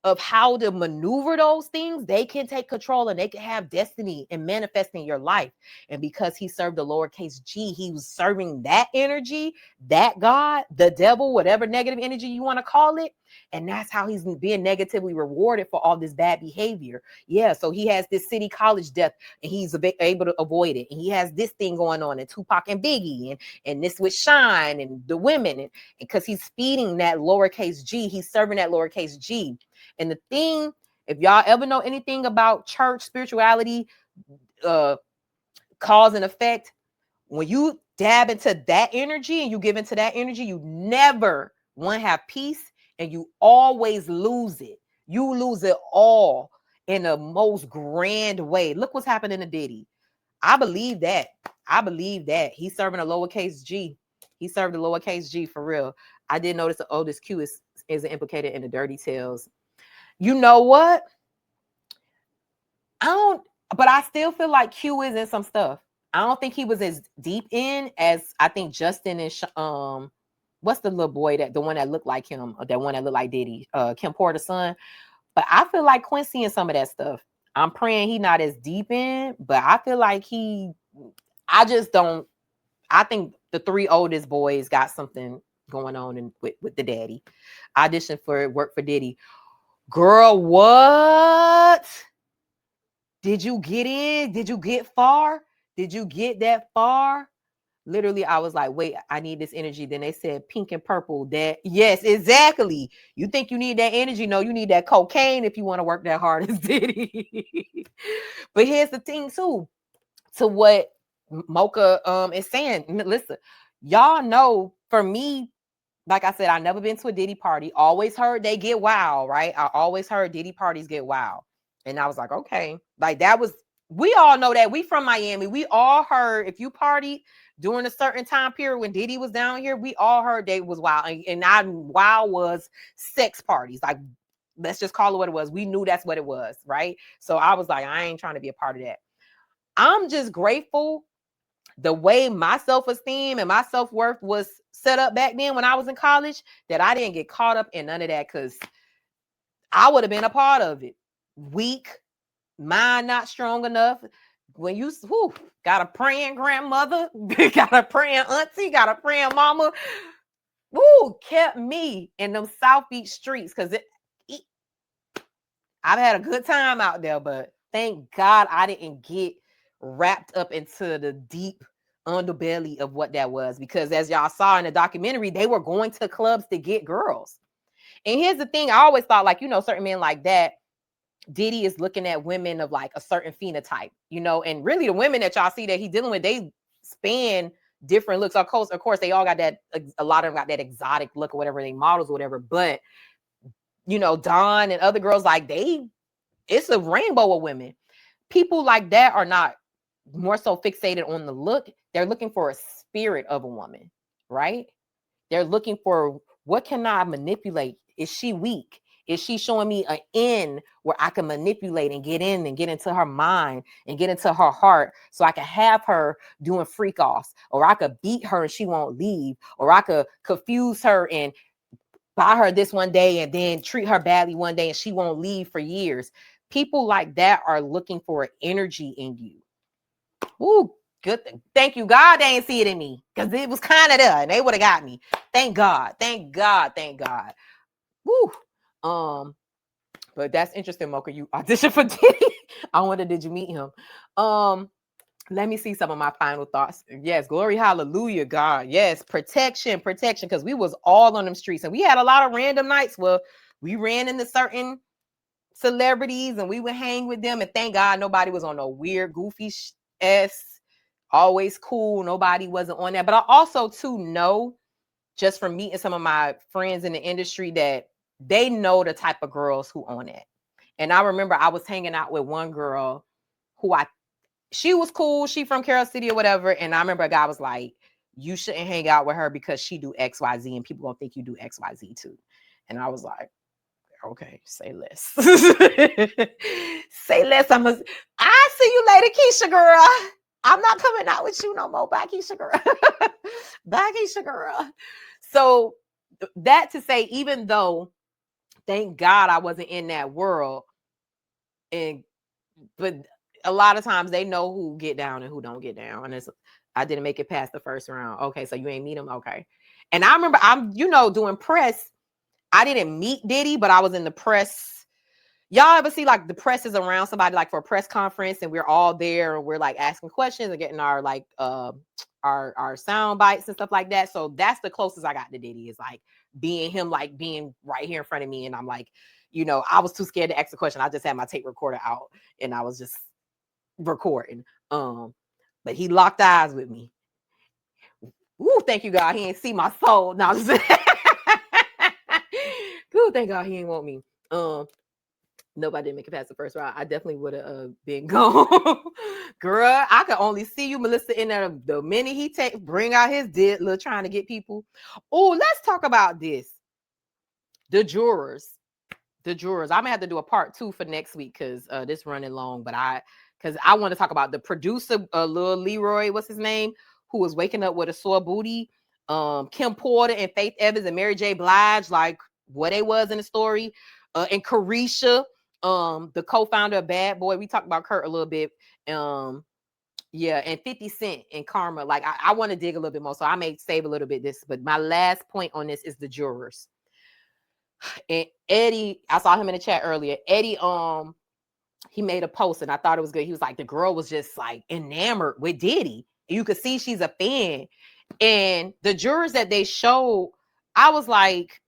of how to maneuver those things, they can take control and they can have destiny and manifest in your life. And because he served the lowercase g, he was serving that energy, that God, the devil, whatever negative energy you want to call it. And that's how he's being negatively rewarded for all this bad behavior. Yeah, so he has this city college death and he's able to avoid it. And he has this thing going on, and Tupac and Biggie and this with Shine and the women. And because he's feeding that lowercase g, he's serving that lowercase g. And the thing, if y'all ever know anything about church spirituality, cause and effect, when you dab into that energy and you give into that energy, you never have peace and you always lose it. You lose it all in the most grand way. Look what's happening to Diddy. I believe that. He's serving a lowercase g. He served a lowercase g for real. I did notice the oldest Q is implicated in the dirty tales. You know what? But I still feel like Q is in some stuff. I don't think he was as deep in as I think Justin and what's the little boy the one that looked like him, or that one that looked like Diddy, Kim Porter's son. But I feel like Quincy and some of that stuff. I'm praying he not as deep in, but I feel like I think the 3 oldest boys got something going on with the daddy. Audition for work for Diddy. Girl, what? Did you get in? Did you get far? Did you get that far? Literally, I was like, wait, I need this energy. Then they said pink and purple. Yes, exactly. You think you need that energy? No, you need that cocaine if you want to work that hard as Diddy. But here's the thing too, to what Mocha is saying. Listen, y'all know, for me, like I said, I never been to a Diddy party. Always heard they get wild, right? I always heard Diddy parties get wild. And I was like, okay. Like we all know that. We from Miami. We all heard if you partied during a certain time period when Diddy was down here, we all heard they was wild. And wild was sex parties. Like, let's just call it what it was. We knew that's what it was, right? So I was like, I ain't trying to be a part of that. I'm just grateful the way my self-esteem and my self-worth was set up back then when I was in college, that I didn't get caught up in none of that, because I would have been a part of it. Weak, mind not strong enough. When you got a praying grandmother, got a praying auntie, got a praying mama, kept me in them South Beach streets, because I've had a good time out there, but thank God I didn't get wrapped up into the deep underbelly of what that was, because as y'all saw in the documentary, they were going to clubs to get girls. And here's the thing, I always thought, like, certain men like that, Diddy is looking at women of like a certain phenotype, and really the women that y'all see that he's dealing with, they span different looks. Of course, they all got that, a lot of them got that exotic look or whatever, they models or whatever, but Dawn and other girls, like it's a rainbow of women. People like that are not more so fixated on the look. They're looking for a spirit of a woman, right? They're looking for, what can I manipulate? Is she weak? Is she showing me an end where I can manipulate and get in and get into her mind and get into her heart, so I can have her doing freak offs, or I could beat her and she won't leave, or I could confuse her and buy her this one day and then treat her badly one day and she won't leave for years. People like that are looking for energy in you. Ooh, good thing. Thank you, God. They ain't see it in me because it was kind of there and they would have got me. Thank God. Thank God. Thank God. Woo. But that's interesting, Mocha. You auditioned for Diddy. I wonder, did you meet him? Let me see some of my final thoughts. Yes, glory, hallelujah, God. Yes, protection, because we was all on them streets and we had a lot of random nights where we ran into certain celebrities and we would hang with them. And thank God nobody was on no weird, goofy s. Always cool. Nobody wasn't on that. But I also too know, just from meeting some of my friends in the industry, that they know the type of girls who on it. And I remember I was hanging out with one girl who she was cool. She from Carol City or whatever. And I remember a guy was like, you shouldn't hang out with her because she do XYZ and people gonna think you do XYZ too. And I was like, okay, say less. Say less. I see you later, Keisha girl. I'm not coming out with you no more. Bye, Keisha girl. Bye, Keisha girl. So that to say, even though, thank God I wasn't in that world, but a lot of times they know who get down and who don't get down. And I didn't make it past the first round. Okay, so you ain't meet him. Okay. And I remember I'm, doing press. I didn't meet Diddy, but I was in the press. Y'all ever see like the press is around somebody like for a press conference and we're all there and we're like asking questions and getting our like our sound bites and stuff like that. So that's the closest I got to Diddy, is like being him, like being right here in front of me. And I'm like, I was too scared to ask a question. I just had my tape recorder out and I was just recording. But he locked eyes with me. Ooh, thank you, God. He ain't see my soul. No, I'm just Ooh, thank God he ain't want me. Nope, I didn't make it past the first round. I definitely would have been gone. Girl, I could only see you, Melissa, in there the minute he bring out his diddler trying to get people. Oh, let's talk about this. The jurors. I'm gonna have to do a part 2 for next week because this running long, but I want to talk about the producer, Lil Leroy, what's his name, who was waking up with a sore booty. Kim Porter and Faith Evans and Mary J. Blige, like what they was in the story. And Carisha, the co-founder of Bad Boy. We talked about Kurt a little bit. Yeah, and 50 Cent and Karma. Like I want to dig a little bit more, so I may save a little bit this. But my last point on this is the jurors. And Eddie, I saw him in the chat earlier. Eddie, he made a post and I thought it was good. He was like, the girl was just like enamored with Diddy. You could see she's a fan. And the jurors that they showed, I was like,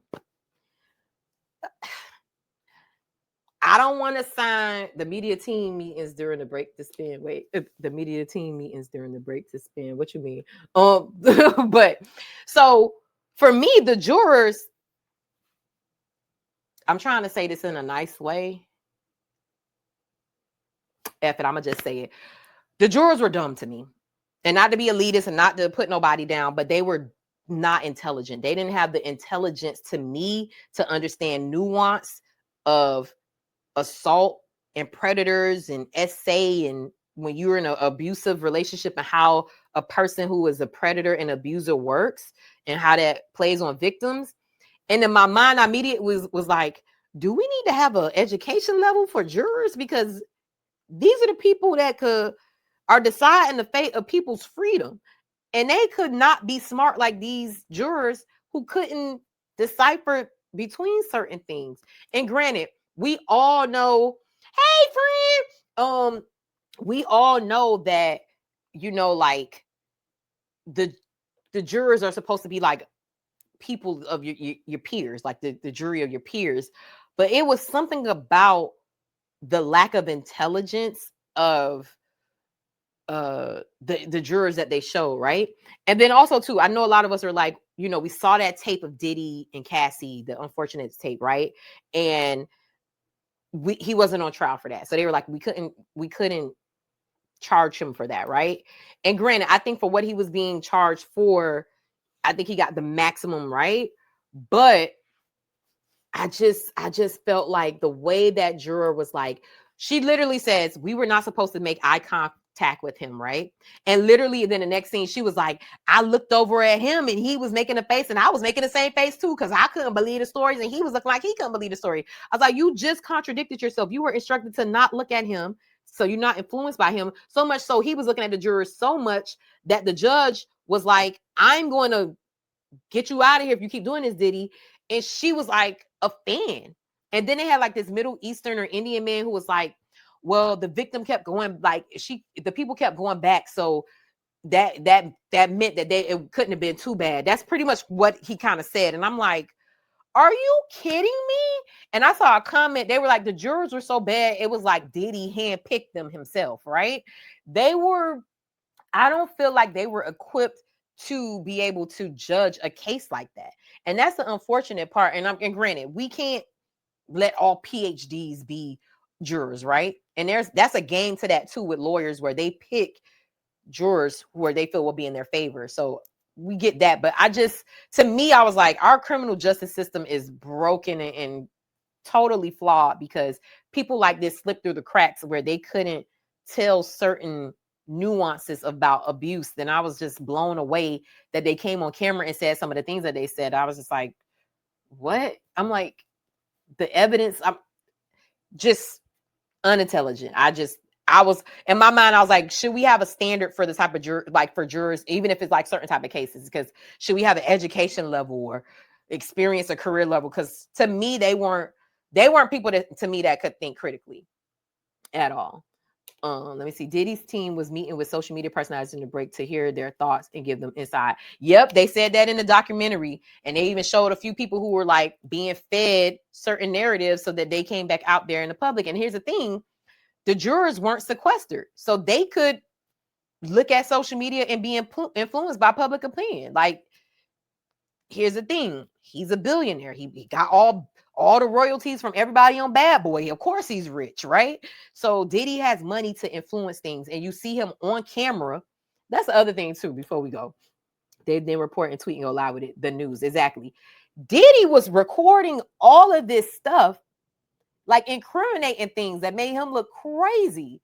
I don't want to sign the media team meetings during the break to spin. Wait, the media team meetings during the break to spin. What you mean? But so for me, the jurors, I'm trying to say this in a nice way. F it, I'm gonna just say it. The jurors were dumb to me. And not to be elitist and not to put nobody down, but they were not intelligent. They didn't have the intelligence to me to understand nuance of assault and predators and SA, and when you're in an abusive relationship and how a person who is a predator and abuser works and how that plays on victims. And in my mind, I immediately was like, do we need to have an education level for jurors? Because these are the people that are deciding the fate of people's freedom. And they could not be smart like these jurors who couldn't decipher between certain things. And granted, we all know, hey friend, we all know that, like the jurors are supposed to be like people of your peers, like the jury of your peers. But it was something about the lack of intelligence of the jurors that they show, right? And then also too, I know a lot of us are like, we saw that tape of Diddy and Cassie, the unfortunate tape, right? And he wasn't on trial for that. So they were like, we couldn't charge him for that, right? And granted, I think for what he was being charged for, I think he got the maximum, right? But I just felt like the way that juror was like, she literally says, we were not supposed to make eye contact with him, right? And literally then the next scene, she was like, I looked over at him and he was making a face and I was making the same face too, because I couldn't believe the stories and he was looking like he couldn't believe the story. I was like, you just contradicted yourself. You were instructed to not look at him, so you're not influenced by him. So much so he was looking at the jurors so much that the judge was like, I'm going to get you out of here if you keep doing this, Diddy. And she was like a fan. And then they had like this Middle Eastern or Indian man who was like, well, the victim kept going, like the people kept going back. So that meant that it couldn't have been too bad. That's pretty much what he kind of said. And I'm like, are you kidding me? And I saw a comment. They were like, the jurors were so bad. It was like Diddy handpicked them himself, right? I don't feel like they were equipped to be able to judge a case like that. And that's the unfortunate part. And granted, we can't let all PhDs be jurors, right? And that's a game to that too with lawyers, where they pick jurors where they feel will be in their favor. So we get that. But to me, I was like, our criminal justice system is broken and totally flawed, because people like this slip through the cracks where they couldn't tell certain nuances about abuse. Then I was just blown away that they came on camera and said some of the things that they said. I was just like, what? I'm like, the evidence, I'm just unintelligent. I was in my mind, I was like, should we have a standard for the type of like for jurors, even if it's like certain type of cases? Because should we have an education level or experience or career level? Because to me, they weren't people that to me that could think critically at all. Let me see. Diddy's team was meeting with social media personalities in the break to hear their thoughts and give them insight. Yep, they said that in the documentary, and they even showed a few people who were like being fed certain narratives so that they came back out there in the public. And here's the thing: the jurors weren't sequestered, so they could look at social media and be influenced by public opinion. Like, here's the thing: he's a billionaire. He got all the royalties from everybody on Bad Boy. Of course he's rich, right? So Diddy has money to influence things, and you see him on camera. That's the other thing too, before we go. They've been reporting, tweeting, go live with it, the news. Exactly. Diddy was recording all of this stuff, like incriminating things that made him look crazy.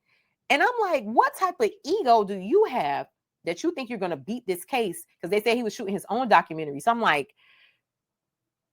And I'm like, what type of ego do you have that you think you're going to beat this case? Because they said he was shooting his own documentary. So I'm like,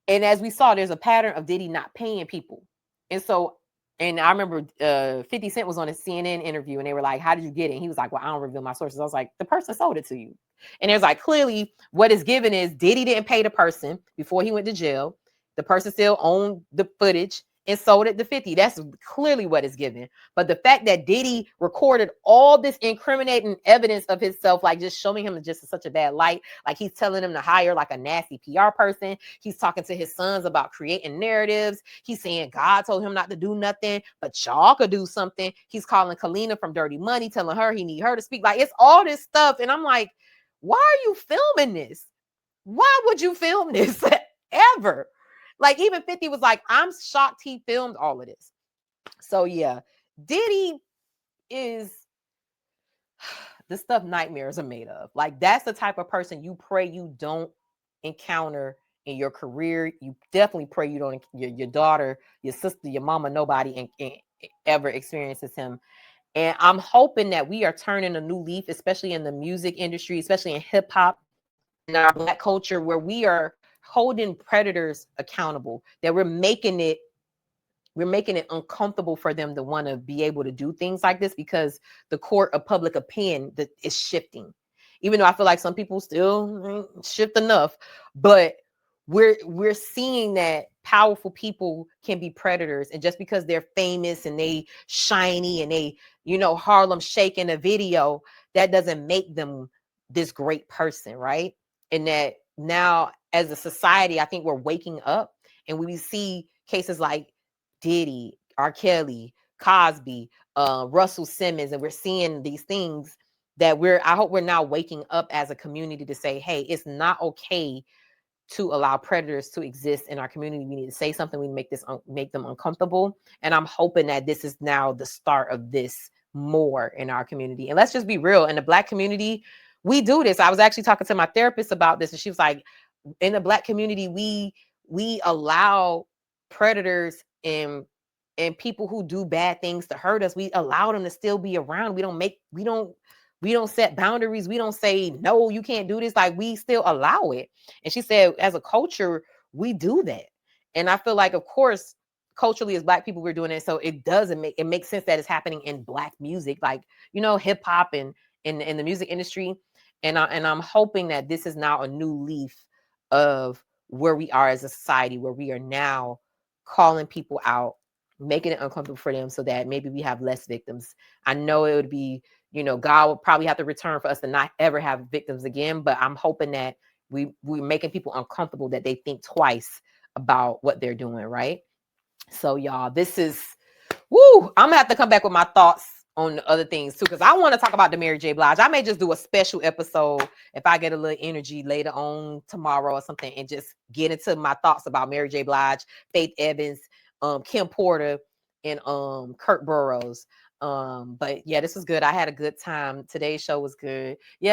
and as we saw, there's a pattern of Diddy not paying people. And so, and I remember 50 Cent was on a CNN interview and they were like, how did you get it? And he was like, well, I don't reveal my sources. I was like, the person sold it to you. And there's like, clearly what is given is Diddy didn't pay the person before he went to jail. The person still owned the footage and sold it to 50. That's clearly what is given. But the fact that Diddy recorded all this incriminating evidence of himself, like just showing him just in such a bad light, like he's telling him to hire like a nasty PR person. He's talking to his sons about creating narratives. He's saying God told him not to do nothing, but y'all could do something. He's calling Kalina from Dirty Money, telling her he need her to speak. Like, it's all this stuff. And I'm like, why are you filming this? Why would you film this ever? Like, even 50 was like, I'm shocked he filmed all of this. So yeah, Diddy is the stuff nightmares are made of. Like, that's the type of person you pray you don't encounter in your career. You definitely pray you don't, your daughter, your sister, your mama, nobody ever experiences him. And I'm hoping that we are turning a new leaf, especially in the music industry, especially in hip hop, in our Black culture, where we are holding predators accountable, that we're making it uncomfortable for them to want to be able to do things like this, because the court of public opinion that is shifting. Even though I feel like some people still shift enough, but we're seeing that powerful people can be predators, and just because they're famous and they shiny and they, Harlem Shake in a video, that doesn't make them this great person, right? And that now, as a society, I think we're waking up, and we see cases like Diddy, R. Kelly, Cosby, Russell Simmons, and we're seeing these things that I hope we're now waking up as a community to say, hey, it's not okay to allow predators to exist in our community. We need to say something. We make them uncomfortable. And I'm hoping that this is now the start of this more in our community. And let's just be real. In the Black community, we do this. I was actually talking to my therapist about this, and she was like, in the Black community, we allow predators and and people who do bad things to hurt us, we allow them to still be around. We don't set boundaries. We don't say, no, you can't do this. Like, we still allow it. And she said, as a culture, we do that. And I feel like, of course, culturally as Black people, we're doing it. So it makes sense that it's happening in Black music, like, hip hop and in the music industry. And I'm hoping that this is now a new leaf of where we are as a society, where we are now calling people out, making it uncomfortable for them, so that maybe we have less victims. I know it would be, God would probably have to return for us to not ever have victims again, but I'm hoping that we're making people uncomfortable, that they think twice about what they're doing, right? So y'all, this is, woo, I'm gonna have to come back with my thoughts on the other things too, because I want to talk about the Mary J. Blige. I may just do a special episode if I get a little energy later on tomorrow or something, and just get into my thoughts about Mary J. Blige, Faith Evans, Kim Porter, and Kurt Burrows. But yeah, this was good. I had a good time. Today's show was good. Yeah.